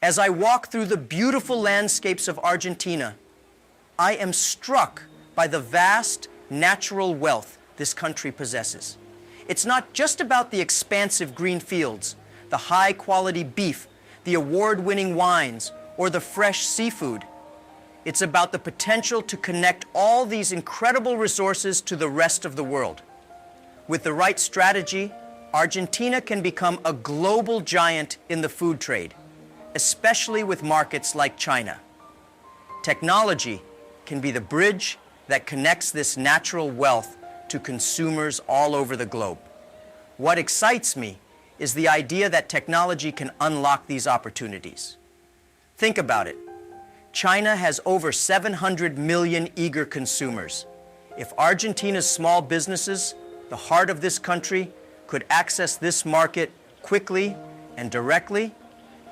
As I walk through the beautiful landscapes of Argentina, I am struck by the vast natural wealth this country possesses. It's not just about the expansive green fields, the high-quality beef, the award-winning wines, or the fresh seafood. It's about the potential to connect all these incredible resources to the rest of the world. With the right strategy, Argentina can become a global giant in the food trade, especially with markets like China. Technology can be the bridge that connects this natural wealth to consumers all over the globe. What excites me is the idea that technology can unlock these opportunities. Think about it. China has over 700 million eager consumers. If Argentina's small businesses, the heart of this country, could access this market quickly and directly,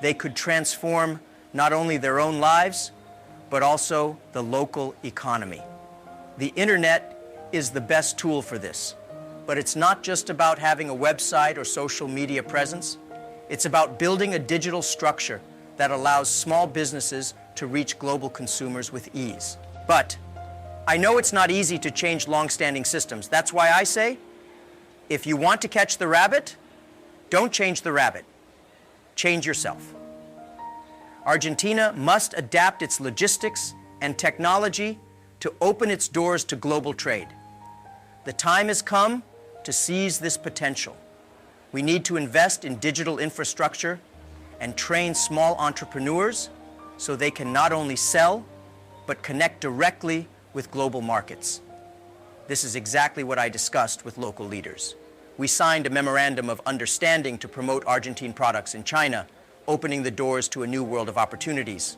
they could transform not only their own lives, but also the local economy. The internet is the best tool for this, but it's not just about having a website or social media presence. It's about building a digital structure that allows small businesses to reach global consumers with ease. But I know it's not easy to change long-standing systems. That's why I say, if you want to catch the rabbit, don't change the rabbit. Change yourself. Argentina must adapt its logistics and technology to open its doors to global trade. The time has come to seize this potential. We need to invest in digital infrastructure and train small entrepreneurs so they can not only sell, but connect directly with global markets. This is exactly what I discussed with local leaders. We signed a memorandum of understanding to promote Argentine products in China, opening the doors to a new world of opportunities.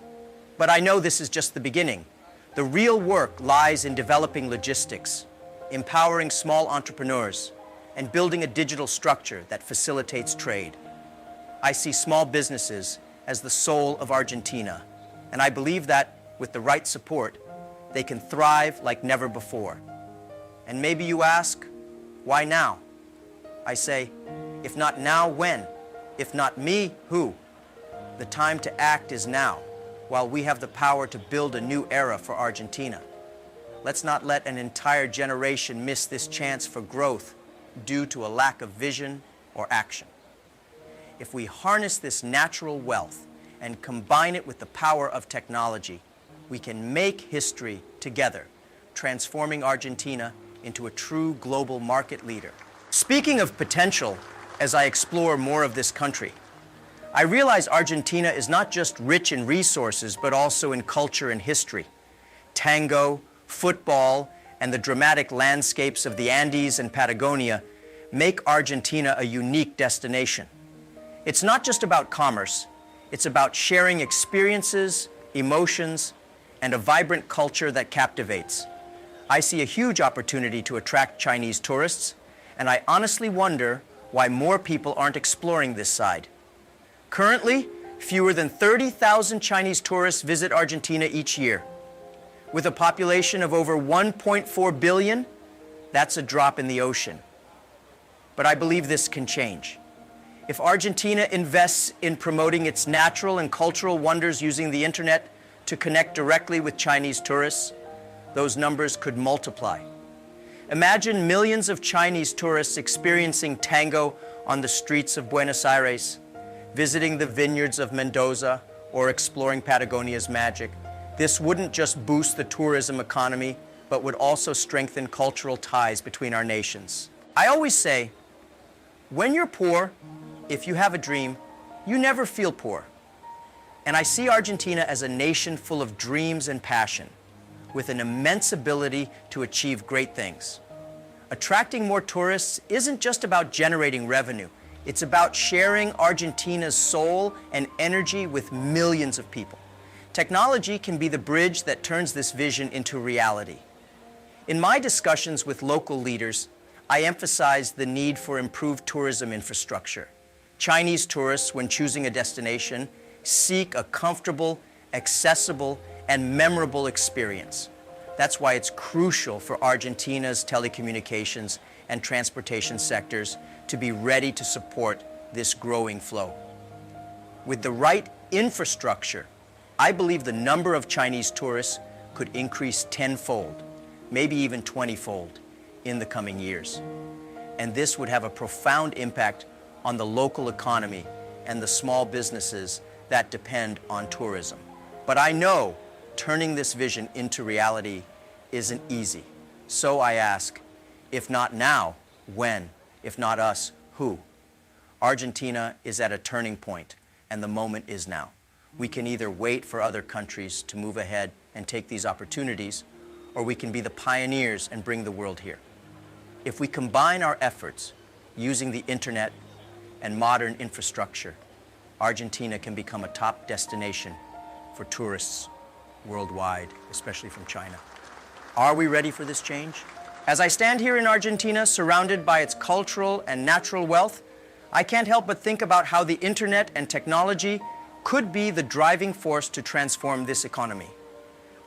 But I know this is just the beginning. The real work lies in developing logistics, empowering small entrepreneurs, and building a digital structure that facilitates trade. I see small businesses as the soul of Argentina, and I believe that, with the right support, they can thrive like never before. And maybe you ask, why now? I say, if not now, when? If not me, who? The time to act is now, while we have the power to build a new era for Argentina. Let's not let an entire generation miss this chance for growth due to a lack of vision or action. If we harness this natural wealth and combine it with the power of technology, we can make history together, transforming Argentina into a true global market leader. Speaking of potential, as I explore more of this country, I realize Argentina is not just rich in resources, but also in culture and history. Tango, football, and the dramatic landscapes of the Andes and Patagonia make Argentina a unique destination. It's not just about commerce, it's about sharing experiences, emotions, and a vibrant culture that captivates. I see a huge opportunity to attract Chinese tourists, and I honestly wonder why more people aren't exploring this side. Currently, fewer than 30,000 Chinese tourists visit Argentina each year. With a population of over 1.4 billion, that's a drop in the ocean. But I believe this can change. If Argentina invests in promoting its natural and cultural wonders using the internet to connect directly with Chinese tourists, those numbers could multiply. Imagine millions of Chinese tourists experiencing tango on the streets of Buenos Aires, visiting the vineyards of Mendoza, or exploring Patagonia's magic. This wouldn't just boost the tourism economy, but would also strengthen cultural ties between our nations. I always say, when you're poor, if you have a dream, you never feel poor. And I see Argentina as a nation full of dreams and passion, with an immense ability to achieve great things. Attracting more tourists isn't just about generating revenue. It's about sharing Argentina's soul and energy with millions of people. Technology can be the bridge that turns this vision into reality. In my discussions with local leaders, I emphasize the need for improved tourism infrastructure. Chinese tourists, when choosing a destination, seek a comfortable, accessible, and memorable experience. That's why it's crucial for Argentina's telecommunications and transportation sectors to be ready to support this growing flow. With the right infrastructure, I believe the number of Chinese tourists could increase tenfold, maybe even 20-fold in the coming years. And this would have a profound impact on the local economy and the small businesses that depend on tourism. But I know turning this vision into reality isn't easy. So I ask, if not now, when? If not us, who? Argentina is at a turning point, and the moment is now. We can either wait for other countries to move ahead and take these opportunities, or we can be the pioneers and bring the world here. If we combine our efforts using the internet and modern infrastructure, Argentina can become a top destination for tourists worldwide, especially from China. Are we ready for this change? As I stand here in Argentina, surrounded by its cultural and natural wealth, I can't help but think about how the internet and technology could be the driving force to transform this economy.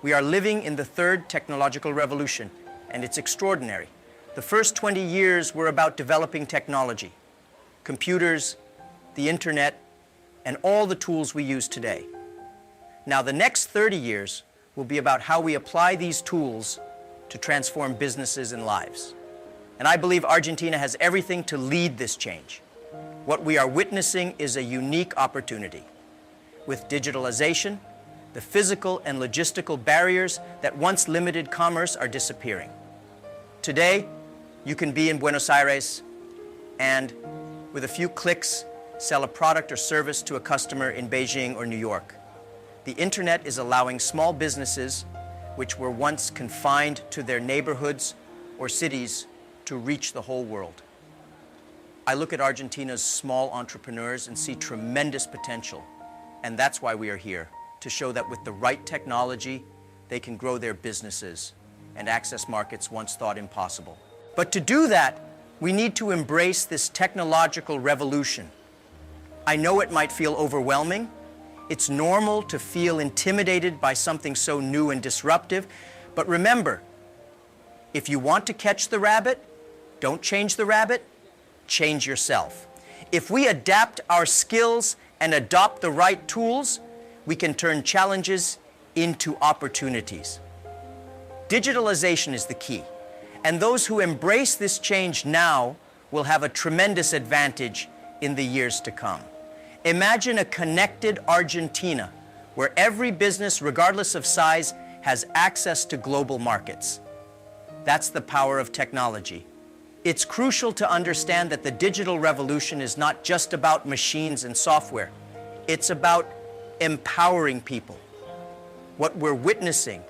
We are living in the third technological revolution, and it's extraordinary. The first 20 years were about developing technology, computers, the internet, and all the tools we use today. Now, the next 30 years will be about how we apply these tools to transform businesses and lives. And I believe Argentina has everything to lead this change. What we are witnessing is a unique opportunity. With digitalization, the physical and logistical barriers that once limited commerce are disappearing. Today, you can be in Buenos Aires and, with a few clicks, sell a product or service to a customer in Beijing or New York. The internet is allowing small businesses, which were once confined to their neighborhoods or cities, to reach the whole world. I look at Argentina's small entrepreneurs and see tremendous potential, and that's why we are here, to show that with the right technology, they can grow their businesses and access markets once thought impossible. But to do that, we need to embrace this technological revolution. I know it might feel overwhelming. It's normal to feel intimidated by something so new and disruptive. But remember, if you want to catch the rabbit, don't change the rabbit, change yourself. If we adapt our skills and adopt the right tools, we can turn challenges into opportunities. Digitalization is the key, and those who embrace this change now will have a tremendous advantage in the years to come. Imagine a connected Argentina where every business, regardless of size, has access to global markets. That's the power of technology. It's crucial to understand that the digital revolution is not just about machines and software. It's about empowering people. What we're witnessing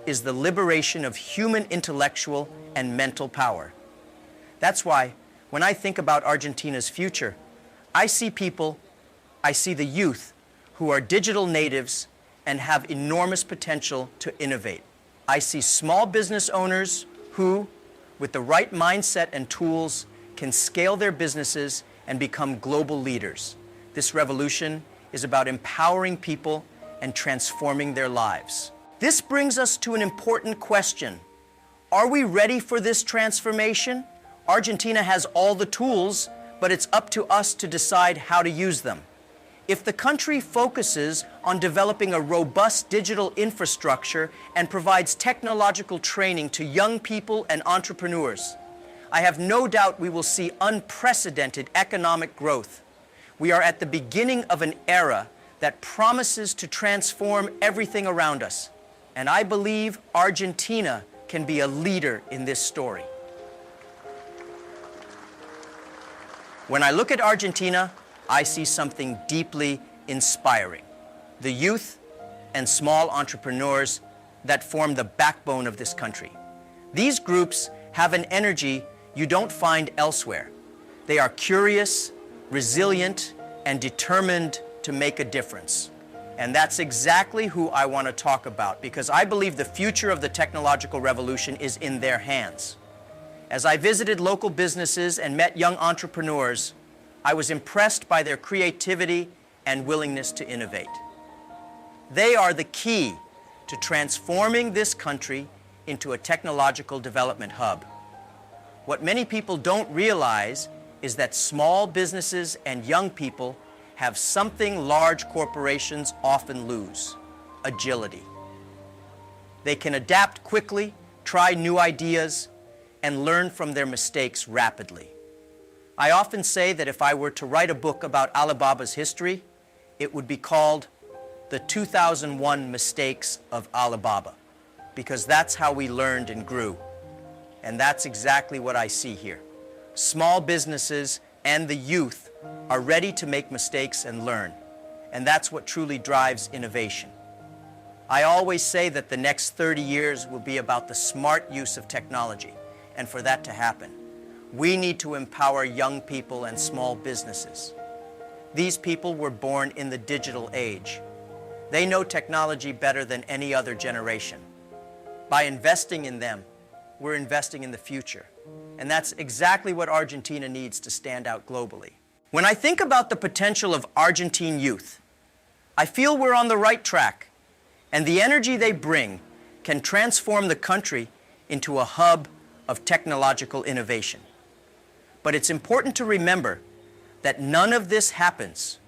is the liberation of human intellectual and mental power. That's why, when I think about Argentina's future, I see the youth who are digital natives and have enormous potential to innovate. I see small business owners who, with the right mindset and tools, can scale their businesses and become global leaders. This revolution is about empowering people and transforming their lives. This brings us to an important question. Are we ready for this transformation? Argentina has all the tools, but it's up to us to decide how to use them. If the country focuses on developing a robust digital infrastructure and provides technological training to young people and entrepreneurs, I have no doubt we will see unprecedented economic growth. We are at the beginning of an era that promises to transform everything around us, and I believe Argentina can be a leader in this story. When I look at Argentina, I see something deeply inspiring. The youth and small entrepreneurs that form the backbone of this country. These groups have an energy you don't find elsewhere. They are curious, resilient, and determined to make a difference. And that's exactly who I want to talk about, because I believe the future of the technological revolution is in their hands. As I visited local businesses and met young entrepreneurs, I was impressed by their creativity and willingness to innovate. They are the key to transforming this country into a technological development hub. What many people don't realize is that small businesses and young people have something large corporations often lose: agility. They can adapt quickly, try new ideas, and learn from their mistakes rapidly. I often say that if I were to write a book about Alibaba's history, it would be called The 2001 Mistakes of Alibaba, because that's how we learned and grew. And that's exactly what I see here. Small businesses and the youth are ready to make mistakes and learn, and that's what truly drives innovation. I always say that the next 30 years will be about the smart use of technology, and for that to happen, we need to empower young people and small businesses. These people were born in the digital age. They know technology better than any other generation. By investing in them, we're investing in the future. And that's exactly what Argentina needs to stand out globally. When I think about the potential of Argentine youth, I feel we're on the right track, and the energy they bring can transform the country into a hub of technological innovation. But it's important to remember that none of this happens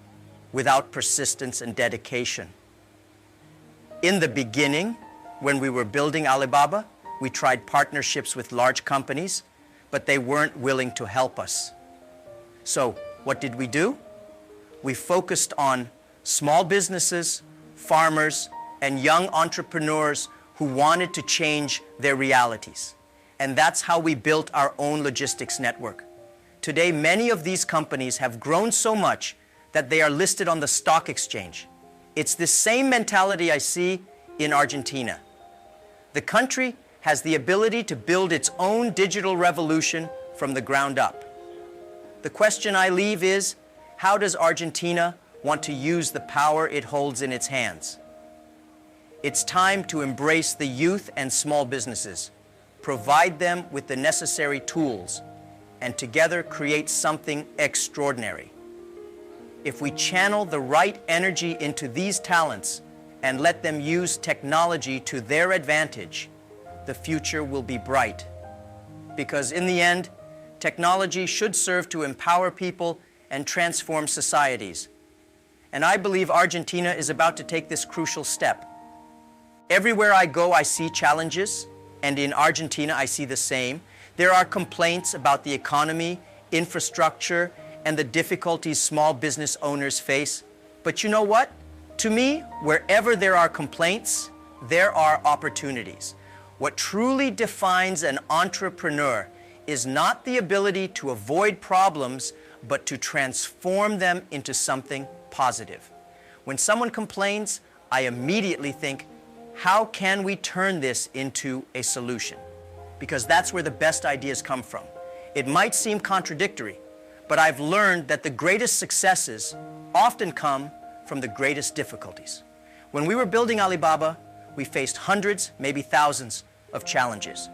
without persistence and dedication. In the beginning, when we were building Alibaba, we tried partnerships with large companies, but they weren't willing to help us. So what did we do? We focused on small businesses, farmers, and young entrepreneurs who wanted to change their realities. And that's how we built our own logistics network. Today, many of these companies have grown so much that they are listed on the stock exchange. It's the same mentality I see in Argentina. The country has the ability to build its own digital revolution from the ground up. The question I leave is, how does Argentina want to use the power it holds in its hands? It's time to embrace the youth and small businesses, provide them with the necessary tools, and together create something extraordinary. If we channel the right energy into these talents and let them use technology to their advantage, the future will be bright. Because in the end, technology should serve to empower people and transform societies. And I believe Argentina is about to take this crucial step. Everywhere I go, I see challenges, and in Argentina, I see the same. There are complaints about the economy, infrastructure, and the difficulties small business owners face. But you know what? To me, wherever there are complaints, there are opportunities. What truly defines an entrepreneur is not the ability to avoid problems, but to transform them into something positive. When someone complains, I immediately think, how can we turn this into a solution? Because that's where the best ideas come from. It might seem contradictory, but I've learned that the greatest successes often come from the greatest difficulties. When we were building Alibaba, we faced hundreds, maybe thousands of challenges.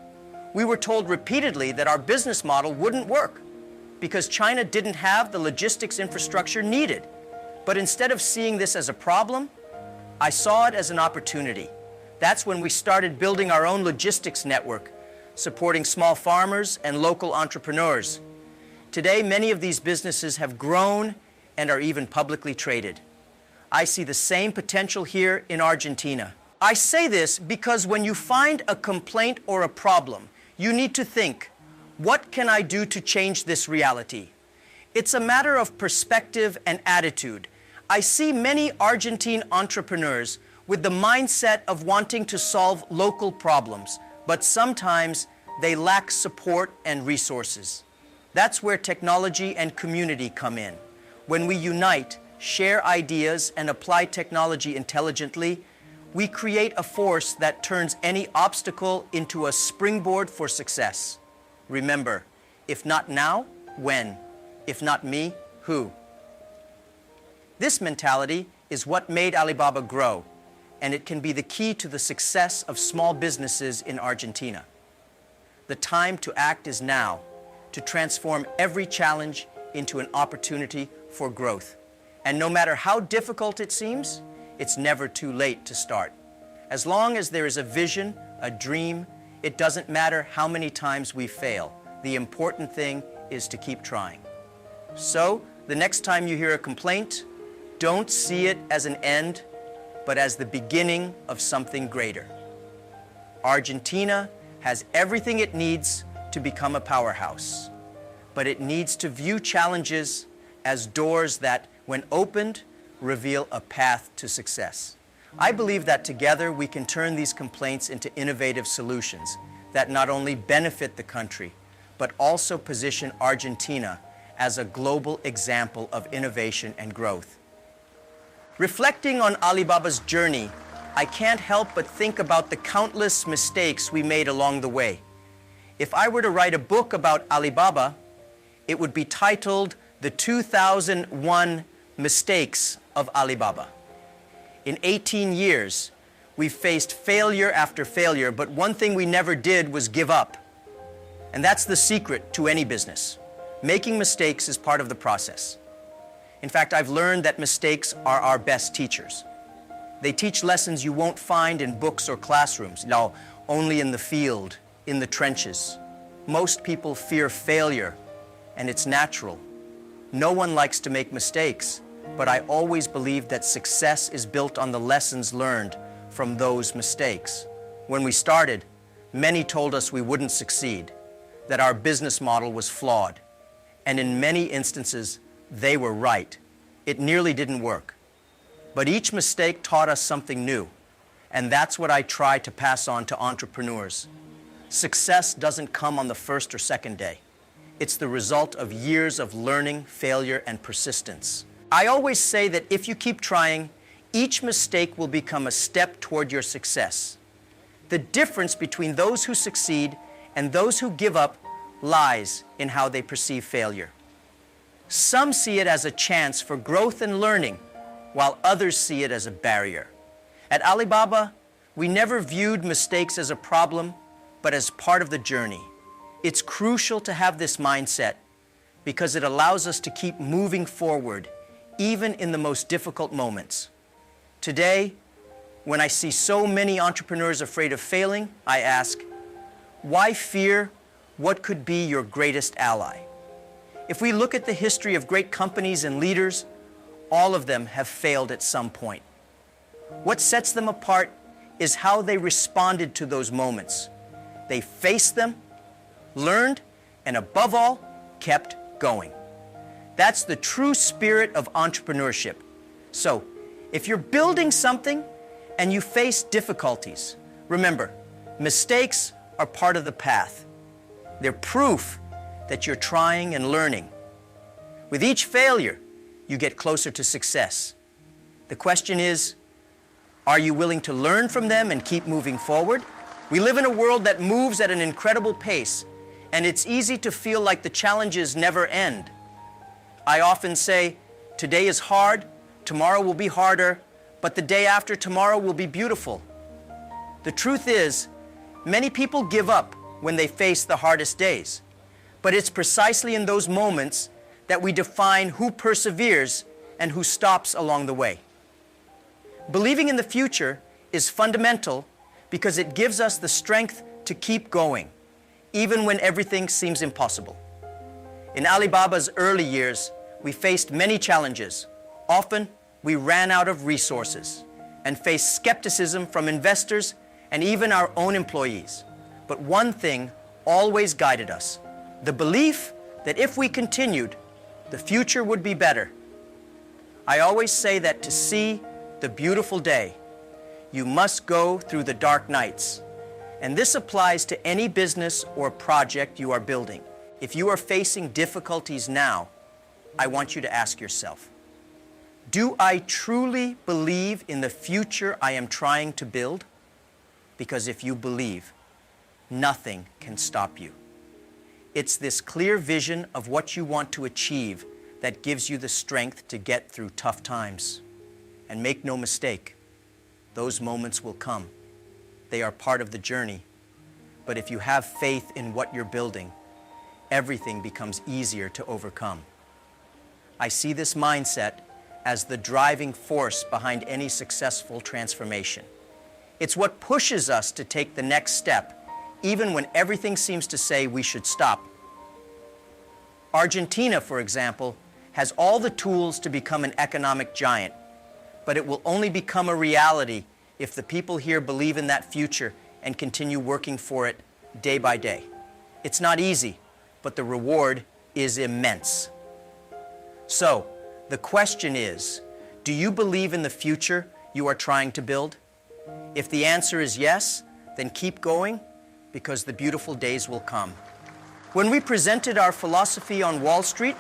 We were told repeatedly that our business model wouldn't work because China didn't have the logistics infrastructure needed. But instead of seeing this as a problem, I saw it as an opportunity. That's when we started building our own logistics network, supporting small farmers and local entrepreneurs. Today, many of these businesses have grown and are even publicly traded. I see the same potential here in Argentina. I say this because when you find a complaint or a problem, you need to think, what can I do to change this reality? It's a matter of perspective and attitude. I see many Argentine entrepreneurs with the mindset of wanting to solve local problems, but sometimes they lack support and resources. That's where technology and community come in. When we unite, share ideas, and apply technology intelligently, we create a force that turns any obstacle into a springboard for success. Remember, if not now, when? If not me, who? This mentality is what made Alibaba grow, and it can be the key to the success of small businesses in Argentina. The time to act is now, to transform every challenge into an opportunity for growth. And no matter how difficult it seems, it's never too late to start. As long as there is a vision, a dream, it doesn't matter how many times we fail. The important thing is to keep trying. So, the next time you hear a complaint Don't see it as an end, but as the beginning of something greater. Argentina has everything it needs to become a powerhouse, but it needs to view challenges as doors that, when opened, reveal a path to success. I believe that together we can turn these complaints into innovative solutions that not only benefit the country, but also position Argentina as a global example of innovation and growth. Reflecting on Alibaba's journey, I can't help but think about the countless mistakes we made along the way. If I were to write a book about Alibaba, it would be titled The 2001 Mistakes of Alibaba. In 18 years, we've faced failure after failure, but one thing we never did was give up. And that's the secret to any business. Making mistakes is part of the process. In fact, I've learned that mistakes are our best teachers. They teach lessons you won't find in books or classrooms, no, only in the field, in the trenches. Most people fear failure, and it's natural. No one likes to make mistakes, but I always believe that success is built on the lessons learned from those mistakes. When we started, many told us we wouldn't succeed, that our business model was flawed, and in many instances, they were right. It nearly didn't work. But each mistake taught us something new, and that's what I try to pass on to entrepreneurs. Success doesn't come on the first or second day. It's the result of years of learning, failure, and persistence. I always say that if you keep trying, each mistake will become a step toward your success. The difference between those who succeed and those who give up lies in how they perceive failure. Some see it as a chance for growth and learning, while others see it as a barrier. At Alibaba, we never viewed mistakes as a problem, but as part of the journey. It's crucial to have this mindset because it allows us to keep moving forward, even in the most difficult moments. Today, when I see so many entrepreneurs afraid of failing, I ask, why fear what could be your greatest ally? If we look at the history of great companies and leaders, all of them have failed at some point. What sets them apart is how they responded to those moments. They faced them, learned, and above all, kept going. That's the true spirit of entrepreneurship. So, if you're building something and you face difficulties, remember, mistakes are part of the path. They're proof that you're trying and learning. With each failure, you get closer to success. The question is, are you willing to learn from them and keep moving forward? We live in a world that moves at an incredible pace, and it's easy to feel like the challenges never end. I often say, today is hard, tomorrow will be harder, but the day after tomorrow will be beautiful. The truth is, many people give up when they face the hardest days, but it's precisely in those moments that we define who perseveres and who stops along the way. Believing in the future is fundamental because it gives us the strength to keep going, even when everything seems impossible. In Alibaba's early years, we faced many challenges. Often, we ran out of resources and faced skepticism from investors and even our own employees. But one thing always guided us, the belief that if we continued, the future would be better. I always say that to see the beautiful day, you must go through the dark nights. And this applies to any business or project you are building. If you are facing difficulties now, I want you to ask yourself, do I truly believe in the future I am trying to build? Because if you believe, nothing can stop you. It's this clear vision of what you want to achieve that gives you the strength to get through tough times. And make no mistake, those moments will come. They are part of the journey. But if you have faith in what you're building, everything becomes easier to overcome. I see this mindset as the driving force behind any successful transformation. It's what pushes us to take the next step, even when everything seems to say we should stop. Argentina, for example, has all the tools to become an economic giant, but it will only become a reality if the people here believe in that future and continue working for it day by day. It's not easy, but the reward is immense. So, the question is, do you believe in the future you are trying to build? If the answer is yes, then keep going, because the beautiful days will come. When we presented our philosophy on Wall Street,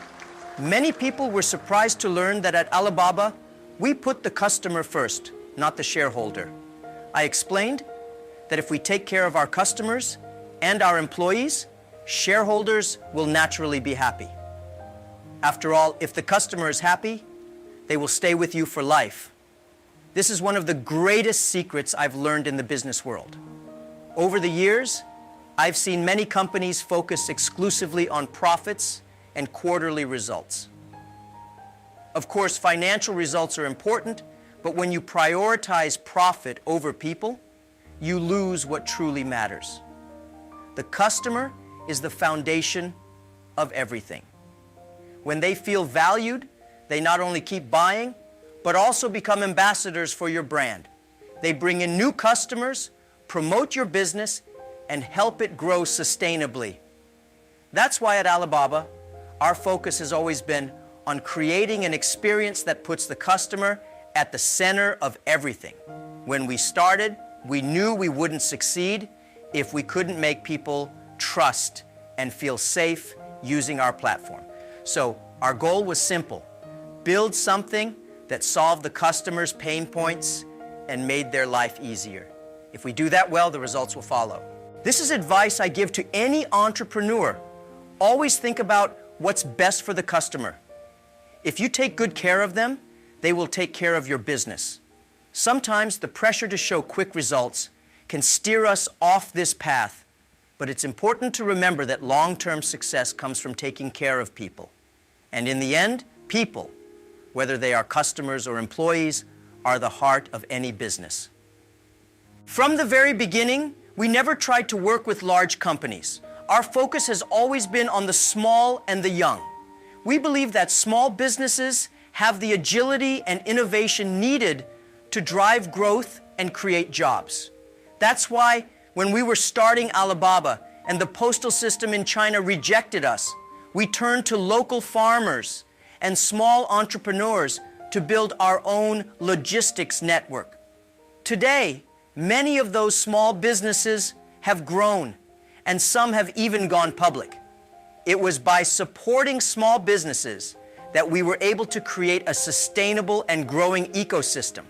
many people were surprised to learn that at Alibaba, we put the customer first, not the shareholder. I explained that if we take care of our customers and our employees, shareholders will naturally be happy. After all, if the customer is happy, they will stay with you for life. This is one of the greatest secrets I've learned in the business world. Over the years, I've seen many companies focus exclusively on profits and quarterly results. Of course, financial results are important, but when you prioritize profit over people, you lose what truly matters. The customer is the foundation of everything. When they feel valued, they not only keep buying, but also become ambassadors for your brand. They bring in new customers, promote your business, and help it grow sustainably. That's why at Alibaba, our focus has always been on creating an experience that puts the customer at the center of everything. When we started, we knew we wouldn't succeed if we couldn't make people trust and feel safe using our platform. So our goal was simple: build something that solved the customer's pain points and made their life easier. If we do that well, the results will follow. This is advice I give to any entrepreneur. Always think about what's best for the customer. If you take good care of them, they will take care of your business. Sometimes the pressure to show quick results can steer us off this path, but it's important to remember that long-term success comes from taking care of people. And in the end, people, whether they are customers or employees, are the heart of any business. From the very beginning, we never tried to work with large companies. Our focus has always been on the small and the young. We believe that small businesses have the agility and innovation needed to drive growth and create jobs. That's why when we were starting Alibaba and the postal system in China rejected us, we turned to local farmers and small entrepreneurs to build our own logistics network. Today, many of those small businesses have grown, and some have even gone public. It was by supporting small businesses that we were able to create a sustainable and growing ecosystem.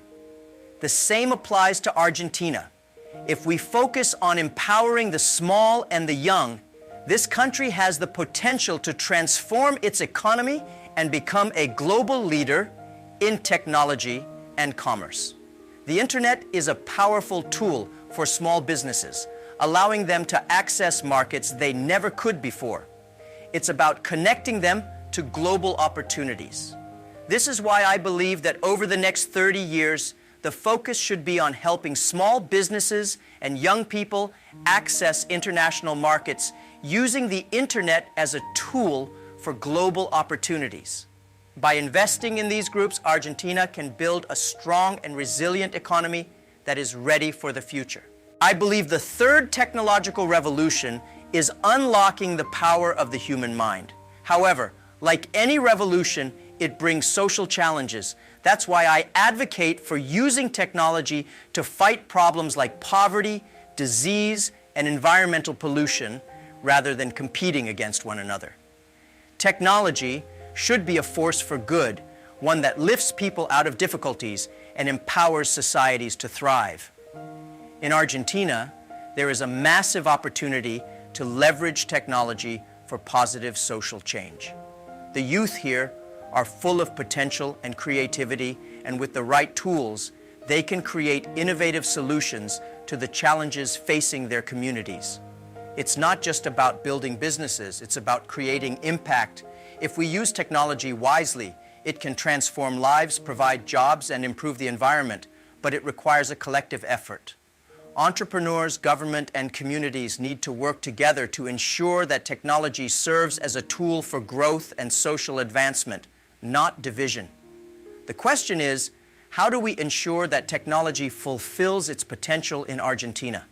The same applies to Argentina. If we focus on empowering the small and the young, this country has the potential to transform its economy and become a global leader in technology and commerce. The internet is a powerful tool for small businesses, allowing them to access markets they never could before. It's about connecting them to global opportunities. This is why I believe that over the next 30 years, the focus should be on helping small businesses and young people access international markets using the internet as a tool for global opportunities. By investing in these groups, Argentina can build a strong and resilient economy that is ready for the future. I believe the third technological revolution is unlocking the power of the human mind. However, like any revolution, it brings social challenges. That's why I advocate for using technology to fight problems like poverty, disease, and environmental pollution, rather than competing against one another. Technology should be a force for good, one that lifts people out of difficulties and empowers societies to thrive. In Argentina, there is a massive opportunity to leverage technology for positive social change. The youth here are full of potential and creativity, and with the right tools, they can create innovative solutions to the challenges facing their communities. It's not just about building businesses, it's about creating impact. If we use technology wisely, it can transform lives, provide jobs, and improve the environment, but it requires a collective effort. Entrepreneurs, government, and communities need to work together to ensure that technology serves as a tool for growth and social advancement, not division. The question is, how do we ensure that technology fulfills its potential in Argentina?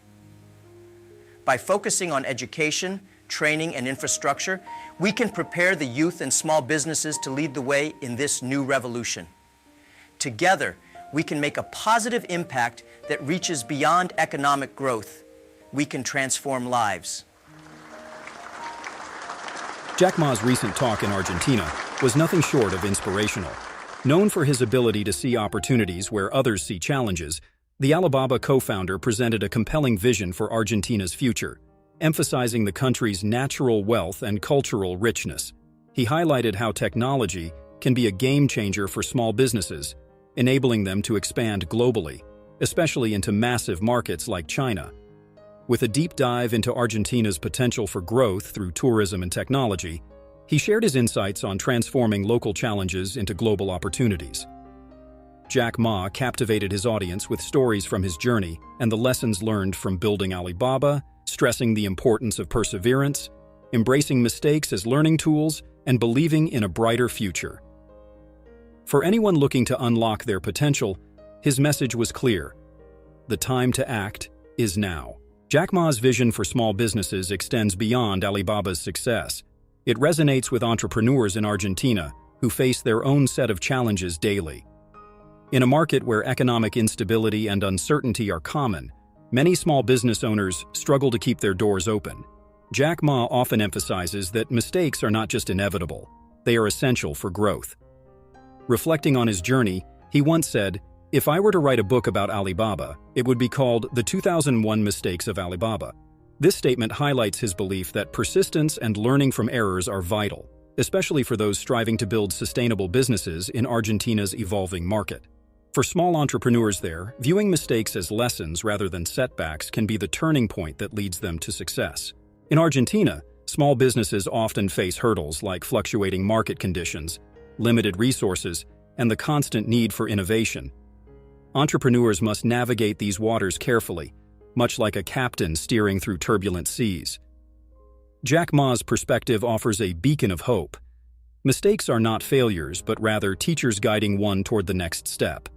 By focusing on education, training, and infrastructure, we can prepare the youth and small businesses to lead the way in this new revolution. Together, we can make a positive impact that reaches beyond economic growth. We can transform lives. Jack Ma's recent talk in Argentina was nothing short of inspirational. Known for his ability to see opportunities where others see challenges, the Alibaba co-founder presented a compelling vision for Argentina's future, emphasizing the country's natural wealth and cultural richness. He highlighted how technology can be a game-changer for small businesses, enabling them to expand globally, especially into massive markets like China. With a deep dive into Argentina's potential for growth through tourism and technology, he shared his insights on transforming local challenges into global opportunities. Jack Ma captivated his audience with stories from his journey and the lessons learned from building Alibaba, stressing the importance of perseverance, embracing mistakes as learning tools, and believing in a brighter future. For anyone looking to unlock their potential, his message was clear: the time to act is now. Jack Ma's vision for small businesses extends beyond Alibaba's success. It resonates with entrepreneurs in Argentina who face their own set of challenges daily. In a market where economic instability and uncertainty are common, many small business owners struggle to keep their doors open. Jack Ma often emphasizes that mistakes are not just inevitable, they are essential for growth. Reflecting on his journey, he once said, "If I were to write a book about Alibaba, it would be called The 2001 Mistakes of Alibaba." This statement highlights his belief that persistence and learning from errors are vital, especially for those striving to build sustainable businesses in Argentina's evolving market. For small entrepreneurs there, viewing mistakes as lessons rather than setbacks can be the turning point that leads them to success. In Argentina, small businesses often face hurdles like fluctuating market conditions, limited resources, and the constant need for innovation. Entrepreneurs must navigate these waters carefully, much like a captain steering through turbulent seas. Jack Ma's perspective offers a beacon of hope. Mistakes are not failures, but rather teachers guiding one toward the next step.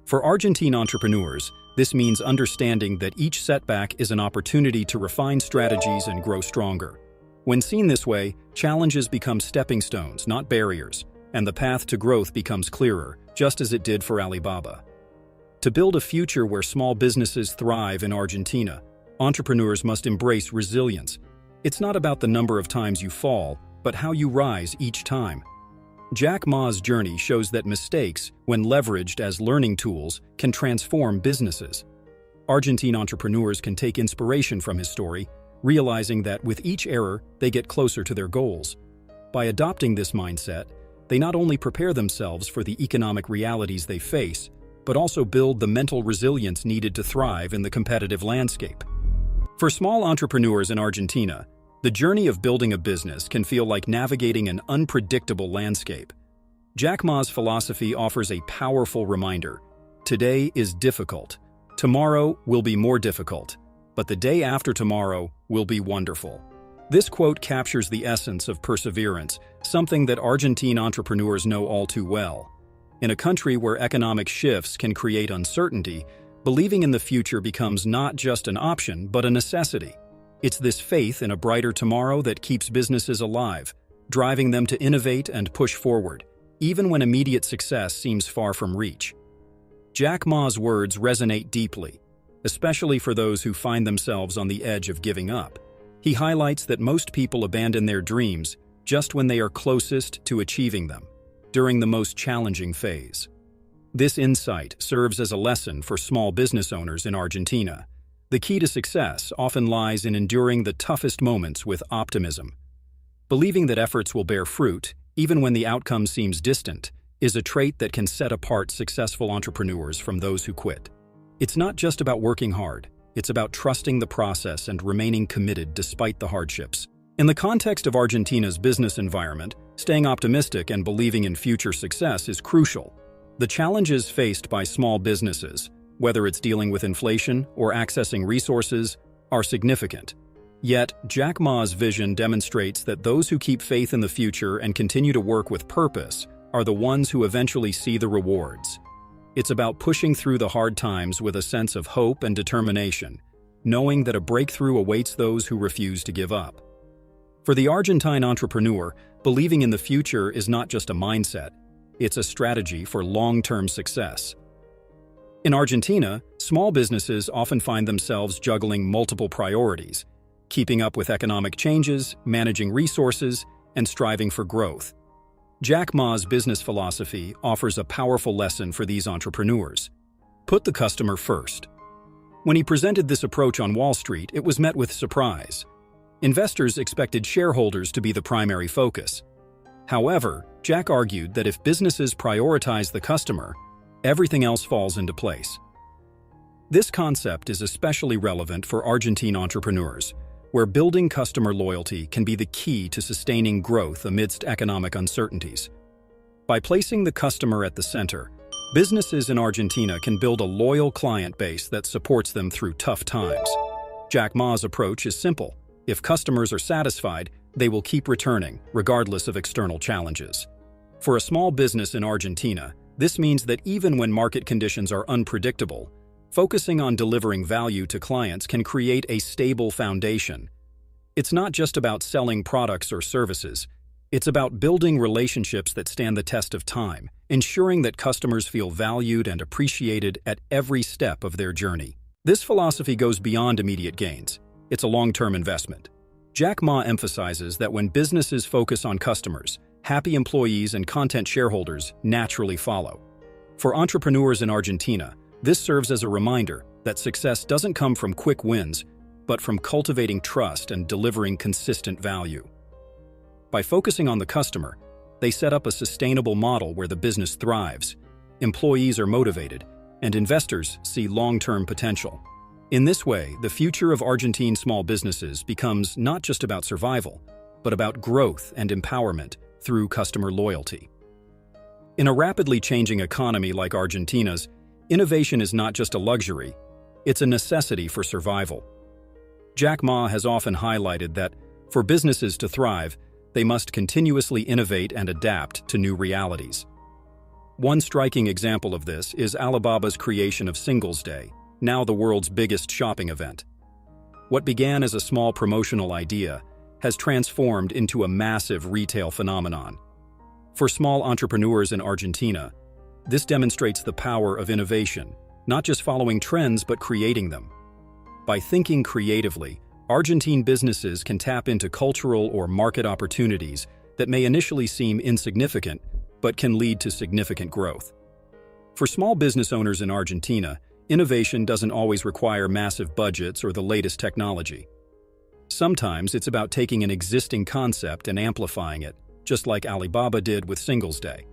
For Argentine entrepreneurs, this means understanding that each setback is an opportunity to refine strategies and grow stronger. When seen this way, challenges become stepping stones, not barriers, and the path to growth becomes clearer, just as it did for Alibaba. To build a future where small businesses thrive in Argentina, entrepreneurs must embrace resilience. It's not about the number of times you fall, but how you rise each time. Jack Ma's journey shows that mistakes, when leveraged as learning tools, can transform businesses. Argentine entrepreneurs can take inspiration from his story, realizing that with each error, they get closer to their goals. By adopting this mindset, they not only prepare themselves for the economic realities they face, but also build the mental resilience needed to thrive in the competitive landscape. For small entrepreneurs in Argentina, the journey of building a business can feel like navigating an unpredictable landscape. Jack Ma's philosophy offers a powerful reminder: today is difficult, tomorrow will be more difficult, but the day after tomorrow will be wonderful. This quote captures the essence of perseverance, something that Argentine entrepreneurs know all too well. In a country where economic shifts can create uncertainty, believing in the future becomes not just an option, but a necessity. It's this faith in a brighter tomorrow that keeps businesses alive, driving them to innovate and push forward, even when immediate success seems far from reach. Jack Ma's words resonate deeply, especially for those who find themselves on the edge of giving up. He highlights that most people abandon their dreams just when they are closest to achieving them, during the most challenging phase. This insight serves as a lesson for small business owners in Argentina. The key to success often lies in enduring the toughest moments with optimism. Believing that efforts will bear fruit, even when the outcome seems distant, is a trait that can set apart successful entrepreneurs from those who quit. It's not just about working hard, it's about trusting the process and remaining committed despite the hardships. In the context of Argentina's business environment, staying optimistic and believing in future success is crucial. The challenges faced by small businesses, whether it's dealing with inflation or accessing resources, are significant. Yet, Jack Ma's vision demonstrates that those who keep faith in the future and continue to work with purpose are the ones who eventually see the rewards. It's about pushing through the hard times with a sense of hope and determination, knowing that a breakthrough awaits those who refuse to give up. For the Argentine entrepreneur, believing in the future is not just a mindset, it's a strategy for long-term success. In Argentina, small businesses often find themselves juggling multiple priorities, keeping up with economic changes, managing resources, and striving for growth. Jack Ma's business philosophy offers a powerful lesson for these entrepreneurs. Put the customer first. When he presented this approach on Wall Street, it was met with surprise. Investors expected shareholders to be the primary focus. However, Jack argued that if businesses prioritize the customer, everything else falls into place. This concept is especially relevant for Argentine entrepreneurs, where building customer loyalty can be the key to sustaining growth amidst economic uncertainties. By placing the customer at the center, businesses in Argentina can build a loyal client base that supports them through tough times. Jack Ma's approach is simple. If customers are satisfied, they will keep returning, regardless of external challenges. For a small business in Argentina, this means that even when market conditions are unpredictable, focusing on delivering value to clients can create a stable foundation. It's not just about selling products or services. It's about building relationships that stand the test of time, ensuring that customers feel valued and appreciated at every step of their journey. This philosophy goes beyond immediate gains. It's a long-term investment. Jack Ma emphasizes that when businesses focus on customers, happy employees and content shareholders naturally follow. For entrepreneurs in Argentina, this serves as a reminder that success doesn't come from quick wins, but from cultivating trust and delivering consistent value. By focusing on the customer, they set up a sustainable model where the business thrives, employees are motivated, and investors see long-term potential. In this way, the future of Argentine small businesses becomes not just about survival, but about growth and empowerment through customer loyalty. In a rapidly changing economy like Argentina's, innovation is not just a luxury, it's a necessity for survival. Jack Ma has often highlighted that, for businesses to thrive, they must continuously innovate and adapt to new realities. One striking example of this is Alibaba's creation of Singles Day, now the world's biggest shopping event. What began as a small promotional idea has transformed into a massive retail phenomenon. For small entrepreneurs in Argentina, this demonstrates the power of innovation, not just following trends but creating them. By thinking creatively, Argentine businesses can tap into cultural or market opportunities that may initially seem insignificant but can lead to significant growth. For small business owners in Argentina, innovation doesn't always require massive budgets or the latest technology. Sometimes it's about taking an existing concept and amplifying it, just like Alibaba did with Singles Day.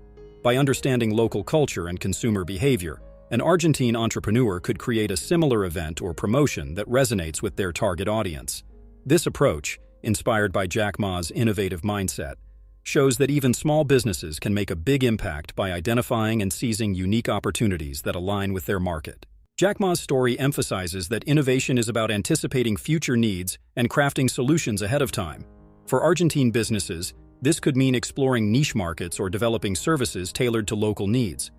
By understanding local culture and consumer behavior, an Argentine entrepreneur could create a similar event or promotion that resonates with their target audience. This approach, inspired by Jack Ma's innovative mindset, shows that even small businesses can make a big impact by identifying and seizing unique opportunities that align with their market. Jack Ma's story emphasizes that innovation is about anticipating future needs and crafting solutions ahead of time. For Argentine businesses, this could mean exploring niche markets or developing services tailored to local needs.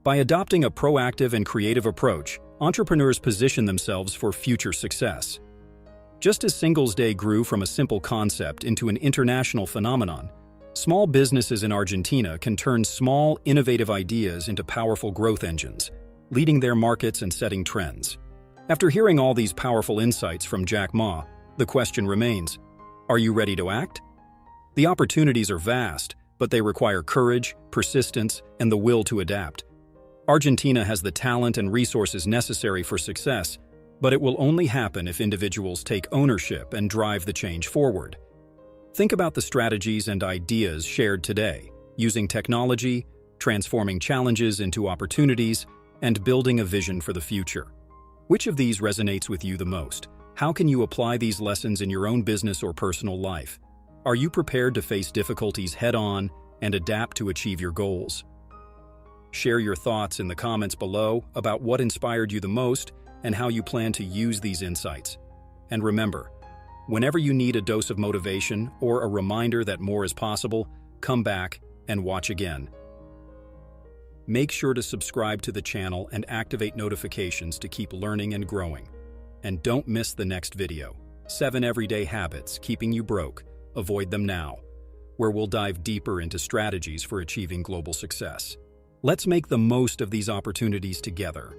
By adopting a proactive and creative approach, entrepreneurs position themselves for future success. Just as Singles Day grew from a simple concept into an international phenomenon, small businesses in Argentina can turn small, innovative ideas into powerful growth engines, leading their markets and setting trends. After hearing all these powerful insights from Jack Ma, the question remains, are you ready to act? The opportunities are vast, but they require courage, persistence, and the will to adapt. Argentina has the talent and resources necessary for success, but it will only happen if individuals take ownership and drive the change forward. Think about the strategies and ideas shared today, using technology, transforming challenges into opportunities, and building a vision for the future. Which of these resonates with you the most? How can you apply these lessons in your own business or personal life? Are you prepared to face difficulties head-on and adapt to achieve your goals? Share your thoughts in the comments below about what inspired you the most and how you plan to use these insights. And remember, whenever you need a dose of motivation or a reminder that more is possible, come back and watch again. Make sure to subscribe to the channel and activate notifications to keep learning and growing. And don't miss the next video, 7 Everyday Habits Keeping You Broke. Avoid them now, where we'll dive deeper into strategies for achieving global success. Let's make the most of these opportunities together.